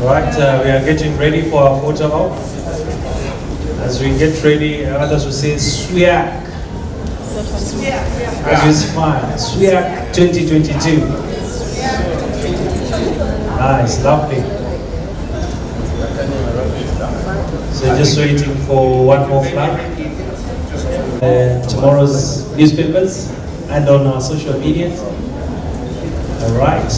Right, we are getting ready for our photo op. As we get ready, others will say Swiak. As we smile, Swiak 2022. Nice, lovely. So just waiting for one more flag. Tomorrow's newspapers and on our social media. All right.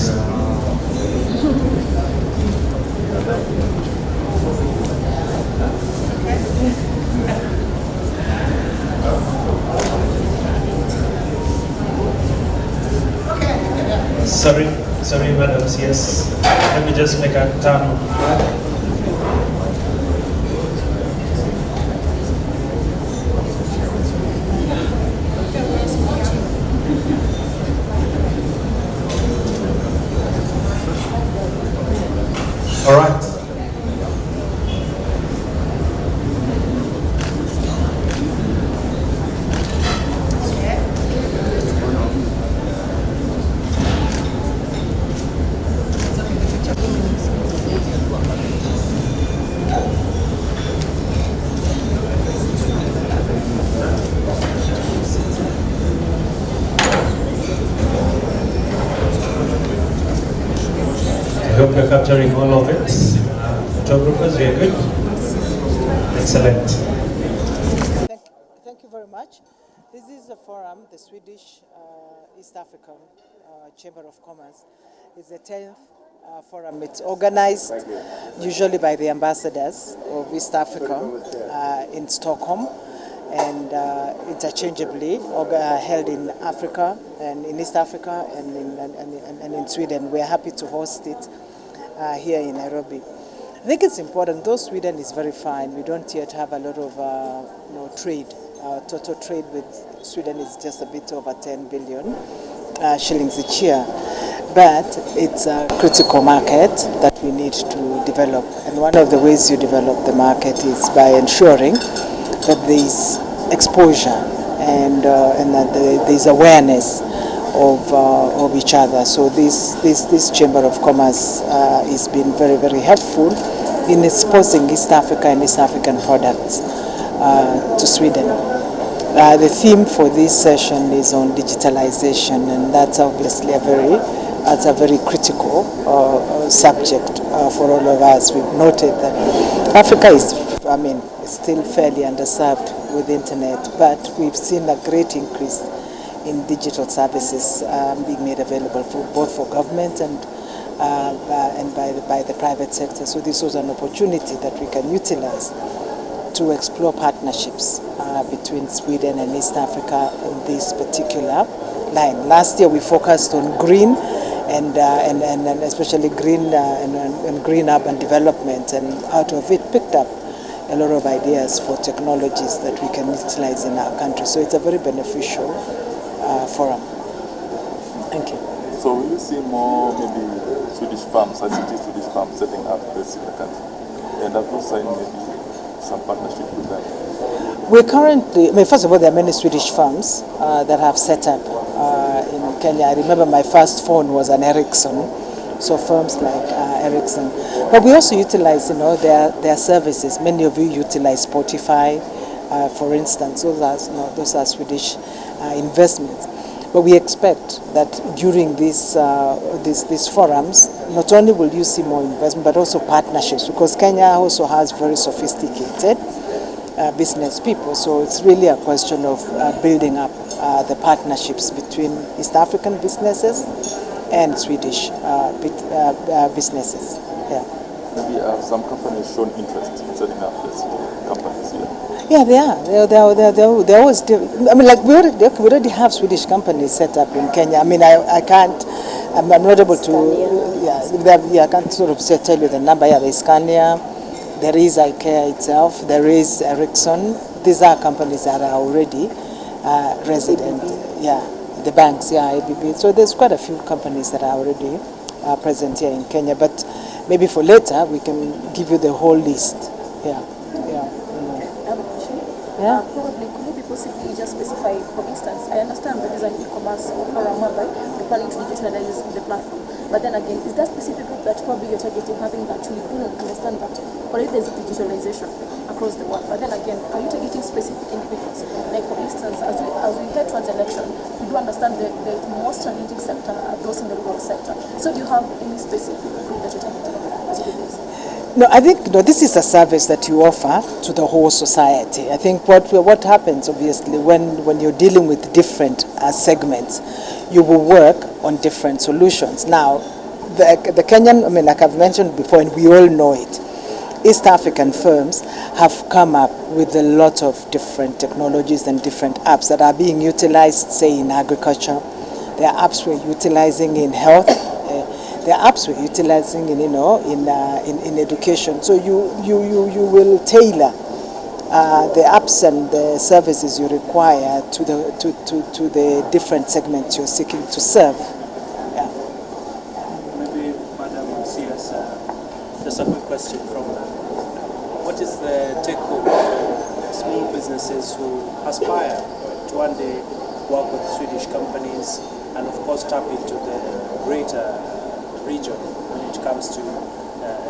Sorry, madams, yes. Let me just make a turn. All right. I hope you're capturing all of it. Photographers, we are good. Excellent. Thank you very much. This is a forum, the Swedish-East African Chamber of Commerce. It's the 10th forum. It's organized usually by the ambassadors of East Africa in Stockholm, and interchangeably held in Africa and in East Africa and in Sweden. We're happy to host it here in Nairobi. I think it's important, though Sweden is very fine, we don't yet have a lot of trade. Total trade with Sweden is just a bit over 10 billion shillings each year. But it's a critical market that we need to develop. And one of the ways you develop the market is by ensuring that there is exposure and that there is awareness of each other. So this Chamber of Commerce has been very, very helpful in exposing East Africa and East African products to Sweden. The theme for this session is on digitalization, and that's obviously a very critical subject for all of us. We've noted that Africa is, still fairly underserved with internet, but we've seen a great increase in digital services being made available both for government and by the private sector. So this was an opportunity that we can utilize to explore partnerships between Sweden and East Africa in this particular line. Last year we focused on green and especially green and green urban development, and out of it picked up a lot of ideas for technologies that we can utilize in our country. So it's a very beneficial forum. Thank you. So will you see more maybe Swedish farms, ICT Swedish farms setting up this in the country? And have you signed maybe some partnership with them? We're currently, first of all, there are many Swedish firms that have set up in Kenya. I remember my first phone was an Ericsson, so firms like Ericsson. But we also utilize, their services. Many of you utilize Spotify, for instance. Those are Swedish investments. But we expect that during these forums, not only will you see more investment, but also partnerships, because Kenya also has very sophisticated business people. So it's really a question of building up the partnerships between East African businesses and Swedish businesses. Yeah. Maybe some companies shown interest in setting up these companies here. Yeah, they are. They always do. We already have Swedish companies set up in Kenya. I can't. I'm not able to. I can't sort of tell you the number. Yeah, there's Scania, there is IKEA itself, there is Ericsson. These are companies that are already resident. Yeah, the banks. Yeah, ABB. So there's quite a few companies that are already present here in Kenya. But maybe for later we can give you the whole list. Yeah. Yeah. Probably, could you possibly just specify, for instance, I understand there is an e-commerce forum whereby the planning to digitalize the platform. But then again, is that specific group that probably you're targeting having that actually understand that already there's digitalization across the world? But then again, are you targeting specific individuals? Like for instance, as we head towards election, we do understand the most challenging sector are those in the rural sector. So do you have any specific group that you're targeting as you do this? No, I think this is a service that you offer to the whole society. I think what happens, obviously, when you're dealing with different segments, you will work on different solutions. Now, the Kenyan, I mean, like I've mentioned before, and we all know it, East African firms have come up with a lot of different technologies and different apps that are being utilized, say, in agriculture. There are apps we're utilizing in health. There are apps we're utilizing in education. So you will tailor the apps and the services you require to the different segments you're seeking to serve. Yeah. Maybe Madam CS, just a quick question from what is the take home for small businesses who aspire to one day work with Swedish companies and of course tap into the greater region when it comes to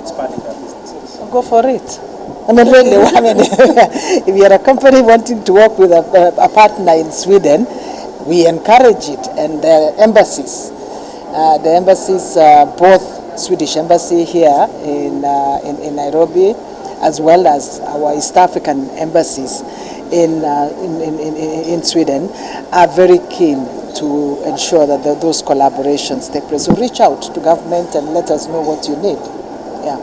expanding their businesses? Go for it. I mean, really, if you're a company wanting to work with a partner in Sweden, we encourage it. And the embassies, both Swedish embassy here in Nairobi, as well as our East African embassies in Sweden, are very keen to ensure that those collaborations take place. So reach out to government and let us know what you need. Yeah.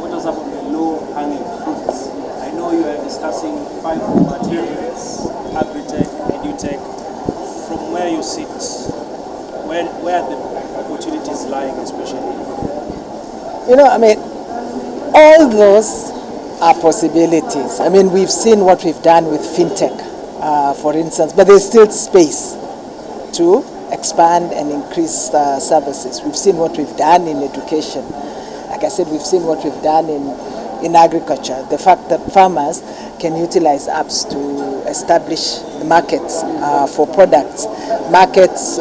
What does about the low-hanging fruits? I know you are discussing 5 materials, agri-tech, edu-tech. From where you sit, where are the opportunities lying, especially? I mean, all those are possibilities. I mean, we've seen what we've done with fintech, for instance, but there's still space to expand and increase services. We've seen what we've done in education. Like I said, we've seen what we've done in agriculture. The fact that farmers can utilize apps to establish markets for products, markets,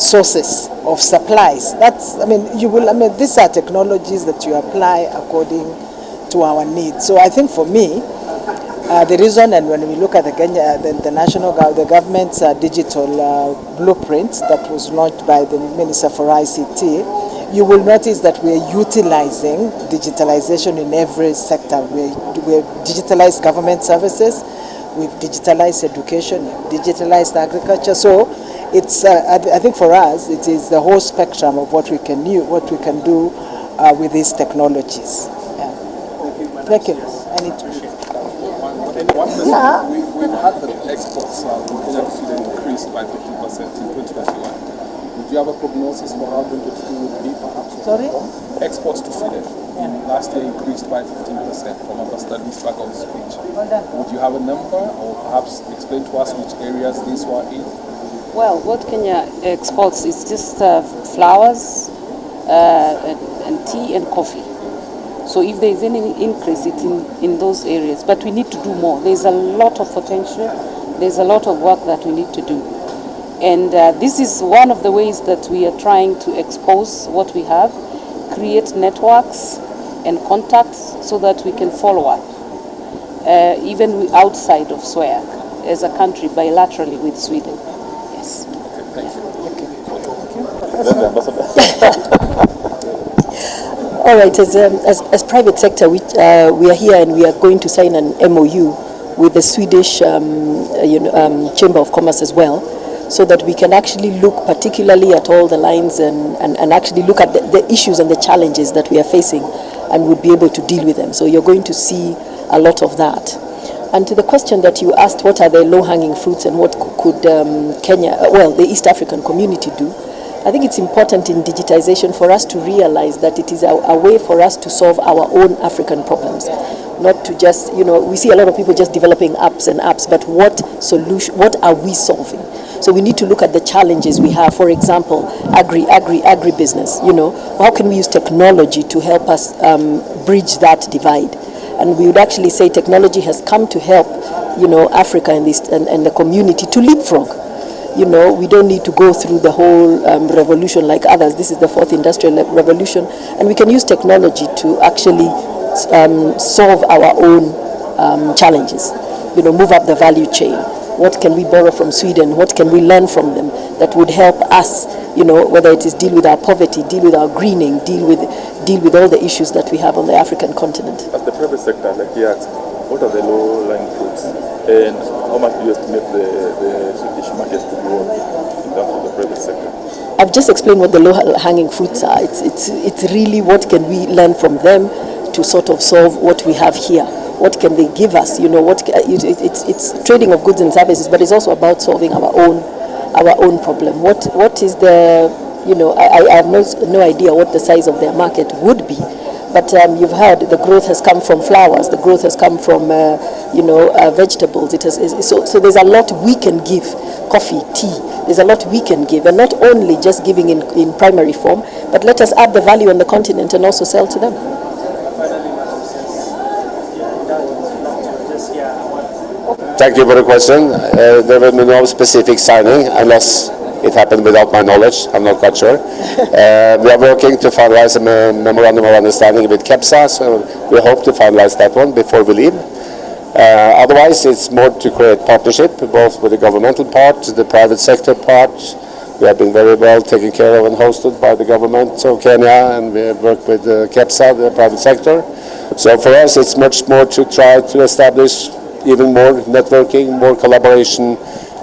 sources of supplies. These are technologies that you apply according to our needs. So I think for me, the reason, and when we look at the government's digital blueprint that was launched by the Minister for ICT, you will notice that we are utilizing digitalization in every sector. We've digitalized government services, we've digitalized education, we've digitalized agriculture. So it's, I think for us, it is the whole spectrum of what we can do with these technologies. Yeah. Thank you. I need to. We've had the exports from Kenya to Sweden increased by 50% in 2021. Would you have a prognosis for how 2022 would be, perhaps? Sorry? Exports to Sweden last year increased by 15% from Ambassador Lipa's speech. Would you have a number, or perhaps explain to us which areas these were in? Well, what Kenya exports is just flowers and tea and coffee. So if there is any increase, it's in those areas. But we need to do more. There's a lot of potential. There's a lot of work that we need to do. And this is one of the ways that we are trying to expose what we have, create networks and contacts so that we can follow up, even outside of SWEAC, as a country, bilaterally with Sweden. Yes. Thank you. All right, as private sector, we are here and we are going to sign an MOU with the Swedish Chamber of Commerce as well, so that we can actually look particularly at all the lines and actually look at the issues and the challenges that we are facing and would be able to deal with them. So you're going to see a lot of that. And to the question that you asked, what are the low-hanging fruits and what could the East African community do? I think it's important in digitization for us to realize that it is a way for us to solve our own African problems. Not to just, we see a lot of people just developing apps and apps, but what are we solving? So we need to look at the challenges we have. For example, agribusiness, how can we use technology to help us bridge that divide? And we would actually say technology has come to help, Africa and the community to leapfrog. we don't need to go through the whole revolution like others. This is the fourth industrial revolution, and we can use technology to actually solve our own challenges, move up the value chain. What can we borrow from Sweden? What can we learn from them that would help us, whether it is deal with our poverty, deal with our greening, deal with all the issues that we have on the African continent. As the private sector, like he asked, what are the low-lying fruits, and how much do you estimate the Swedish market to grow in terms of the private sector? I've just explained what the low-hanging fruits are. It's really what can we learn from them to sort of solve what we have here. What can they give us? It's trading of goods and services, but it's also about solving our own problem. What is the, I have no idea what the size of their market would be, but you've heard the growth has come from flowers, the growth has come from vegetables. So there's a lot we can give. Coffee, tea. There's a lot we can give, and not only just giving in primary form, but let us add the value on the continent and also sell to them. Thank you for the question. There will be no specific signing unless it happened without my knowledge. I'm not quite sure. We are working to finalize a memorandum of understanding with KEPSA, so we hope to finalize that one before we leave. Otherwise, it's more to create partnership, both with the governmental part, the private sector part. We have been very well taken care of and hosted by the government of Kenya, and we have worked with KEPSA, the private sector. So for us, it's much more to try to establish even more networking, more collaboration,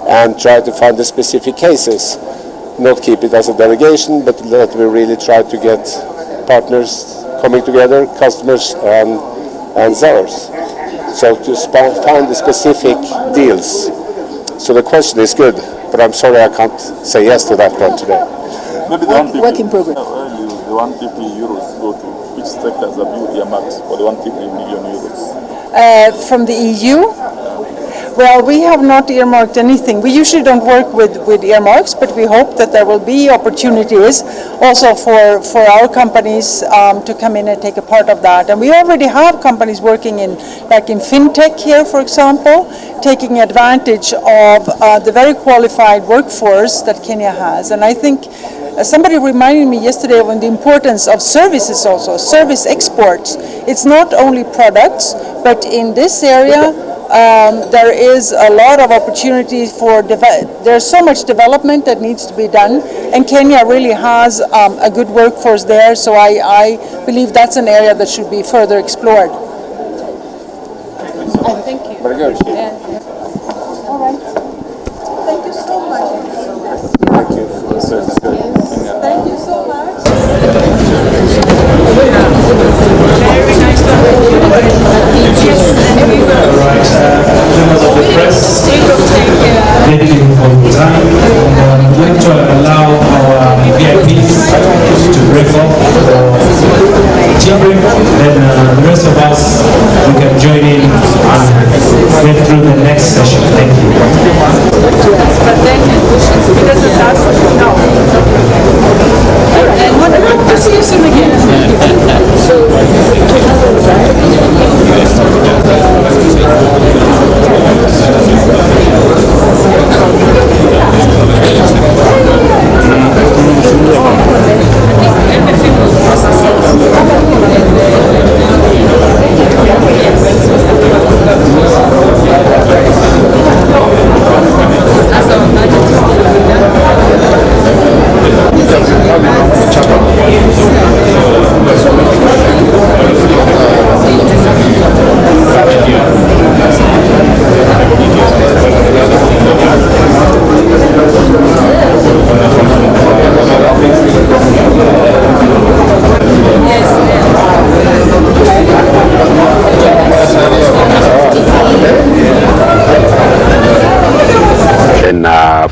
and try to find the specific cases. Not keep it as a delegation, but that we really try to get partners coming together, customers and sellers. So to find the specific deals. So the question is good, but I'm sorry I can't say yes to that one today. Maybe the Work in progress. The 150 euros go to which sectors have you earmarked for the 150 million euros? From the EU? Well, we have not earmarked anything. We usually don't work with earmarks, but we hope that there will be opportunities also for our companies to come in and take a part of that. And we already have companies working in fintech here, for example, taking advantage of the very qualified workforce that Kenya has. And I think somebody reminded me yesterday of the importance of services also, service exports. It's not only products, but in this area, there is a lot of opportunity for, there's so much development that needs to be done, and Kenya really has a good workforce there, so I believe that's an area that should be further explored. Thank you. Very good. Yeah. All right. Thank you so much. Thank you. Thank you so much. Very nice to have you. Right, members of the press, thank you for your time. We'd like to allow our VIPs to break off for tea break. Then the rest of us, we can join in and get through the next session. Thank you. But then, because it's us, no. And what to see you soon again.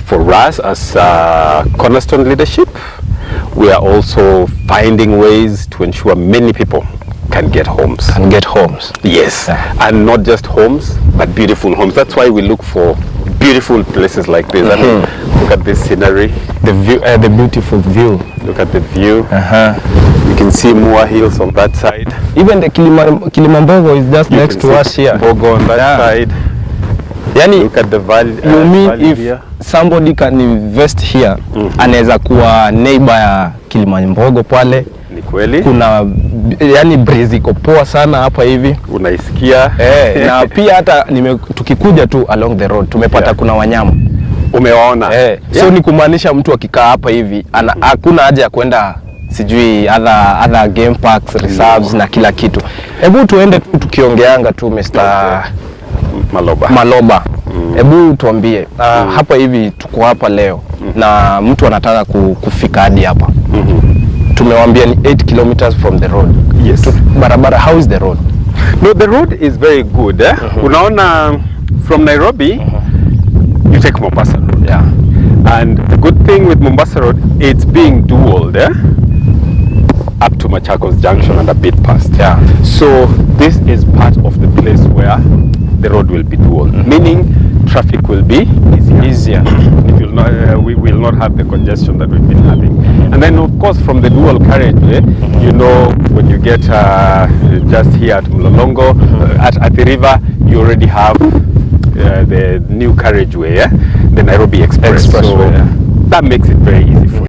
For us as Cornerstone Leadership, we are also finding ways to ensure many people can get homes. Yes, and not just homes, but beautiful homes. That's why we look for beautiful places like this. I mean, look at this scenery. The view, the beautiful view. Look at the view. You can see more hills on that side. Even the Kilimambogo is just next to us here. Bogo on that side. Yani, Look at the valley. you mean valley if here. somebody can invest here, anaweza kuwa neighbor ya Kilimanjaro pale. Ni kweli. Kuna yani breeze iko poa sana hapa hivi. Unaisikia? Na pia hata tukikuja tu along the road tumepata kuna wanyama. Umewaona? So ni kumaanisha mtu akikaa hapa hivi hakuna haja ya kwenda sijui other game parks, reserves na kila kitu. Hebu tuende tu tukiongeanga tu Mr. Maloba. Hebu tuambie hapa hivi tuko hapa leo na mtu anataka kufika hadi hapa. Tumewambia ni 8 kilometers from the road. Yes. Barabara, how is the road? No, the road is very good. Unaona, from Nairobi, you take Mombasa Road. Yeah. And the good thing with Mombasa Road, it's being dual up to Machakos Junction and a bit past. Yeah. So this is part of the place where the road will be dual, meaning traffic will be easier. It will not, we will not have the congestion that we've been having. And then of course from the dual carriageway, you know, when you get just here at Mlolongo, at the river, you already have the new carriageway, the Nairobi Express. So, that makes it very easy for you.